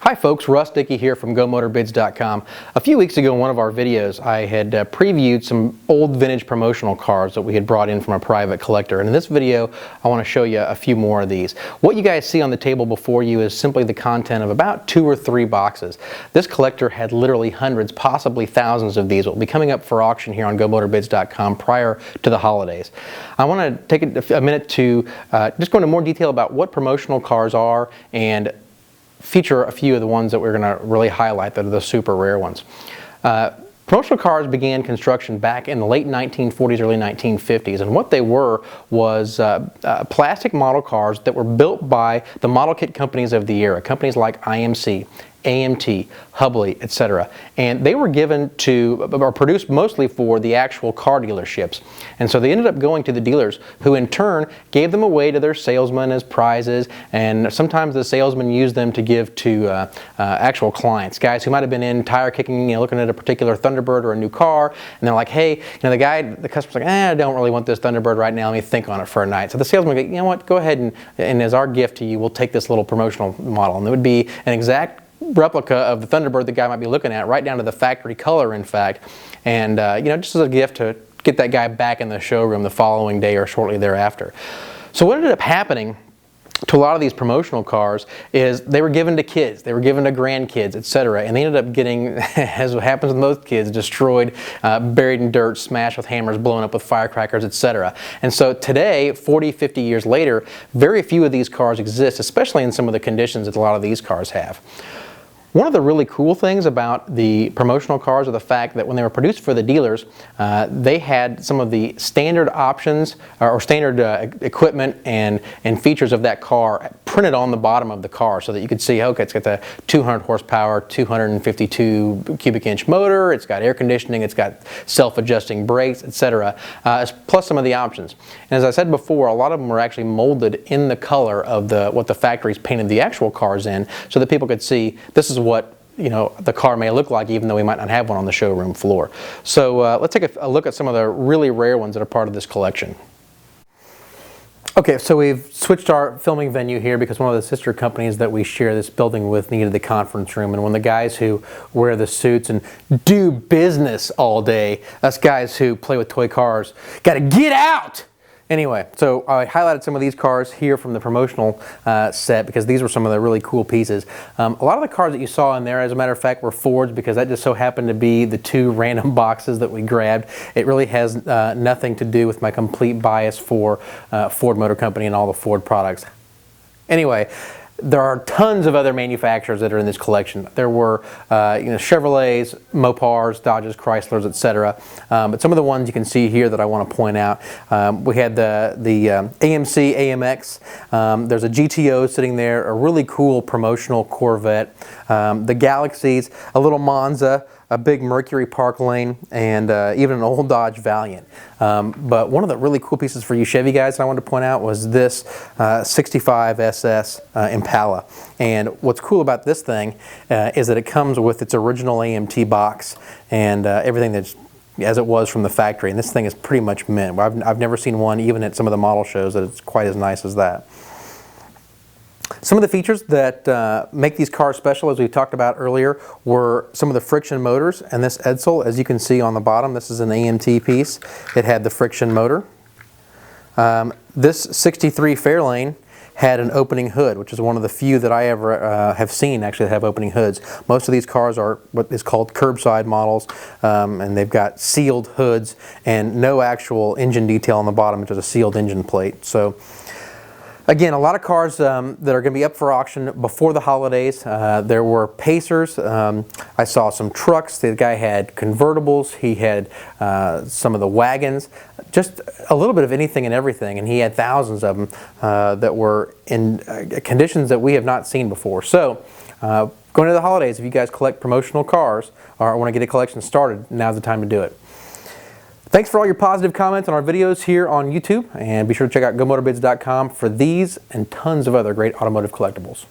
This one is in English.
Hi folks, Russ Dickey here from GoMotorBids.com. A few weeks ago in one of our videos I had previewed some old vintage promotional cars that we had brought in from a private collector, and in this video I want to show you a few more of these. What you guys see on the table before you is simply the content of about 2 or 3 boxes. This collector had literally hundreds, possibly thousands of these. Will be coming up for auction here on GoMotorBids.com prior to the holidays. I want to take a minute to just go into more detail about what promotional cars are and feature a few of the ones that we're going to really highlight that are the super rare ones. Promotional cars began construction back in the late 1940s, early 1950s, and what they were was plastic model cars that were built by the model kit companies of the era, companies like IMC, AMT, Hubley, etc. And they were given to, or produced mostly for the actual car dealerships. And so they ended up going to the dealers, who in turn gave them away to their salesmen as prizes, and sometimes the salesmen used them to give to actual clients, guys who might have been in tire kicking, looking at a particular Thunderbird or a new car, and they're like, hey, the customer's like, I don't really want this Thunderbird right now, let me think on it for a night. So the salesman would go, you know what, go ahead and as our gift to you, we'll take this little promotional model. And it would be an exact replica of the Thunderbird the guy might be looking at, right down to the factory color, in fact, and just as a gift to get that guy back in the showroom the following day or shortly thereafter. So what ended up happening to a lot of these promotional cars is they were given to kids, they were given to grandkids, etc., and they ended up getting, as happens with most kids, destroyed, buried in dirt, smashed with hammers, blown up with firecrackers, etc. And so today, 40, 50 years later, very few of these cars exist, especially in some of the conditions that a lot of these cars have. One of the really cool things about the promotional cars are the fact that when they were produced for the dealers, they had some of the standard options or standard equipment and features of that car printed on the bottom of the car, so that you could see, okay, it's got the 200 horsepower, 252 cubic inch motor, it's got air conditioning, it's got self-adjusting brakes, etc., plus some of the options. And as I said before, a lot of them were actually molded in the color of what the factories painted the actual cars in, so that people could see this is what the car may look like, even though we might not have one on the showroom floor. So let's take a look at some of the really rare ones that are part of this collection. Okay, so we've switched our filming venue here because one of the sister companies that we share this building with needed the conference room, and when the guys who wear the suits and do business all day, us guys who play with toy cars, gotta get out! Anyway, so I highlighted some of these cars here from the promotional set because these were some of the really cool pieces. A lot of the cars that you saw in there, as a matter of fact, were Fords, because that just so happened to be the 2 random boxes that we grabbed. It really has nothing to do with my complete bias for Ford Motor Company and all the Ford products. Anyway, there are tons of other manufacturers that are in this collection. There were Chevrolets, Mopars, Dodges, Chryslers, etc. But some of the ones you can see here that I want to point out, we had the AMC AMX. There's a GTO sitting there, a really cool promotional Corvette. The Galaxies, a little Monza, a big Mercury Park Lane, and even an old Dodge Valiant. But one of the really cool pieces for you Chevy guys I wanted to point out was this 65 SS Impala. And what's cool about this thing is that it comes with its original AMT box and everything that's as it was from the factory. And this thing is pretty much mint. I've never seen one, even at some of the model shows, that it's quite as nice as that. Some of the features that make these cars special, as we talked about earlier, were some of the friction motors. And this Edsel, as you can see on the bottom, this is an AMT piece. It had the friction motor. This 63 Fairlane had an opening hood, which is one of the few that I ever have seen actually have opening hoods. Most of these cars are what is called curbside models, and they've got sealed hoods and no actual engine detail on the bottom, which is a sealed engine plate. So again, a lot of cars that are going to be up for auction before the holidays. There were Pacers. I saw some trucks. The guy had convertibles. He had some of the wagons. Just a little bit of anything and everything, and he had thousands of them that were in conditions that we have not seen before. So going into the holidays, if you guys collect promotional cars or want to get a collection started, now's the time to do it. Thanks for all your positive comments on our videos here on YouTube, and be sure to check out GoMotorBids.com for these and tons of other great automotive collectibles.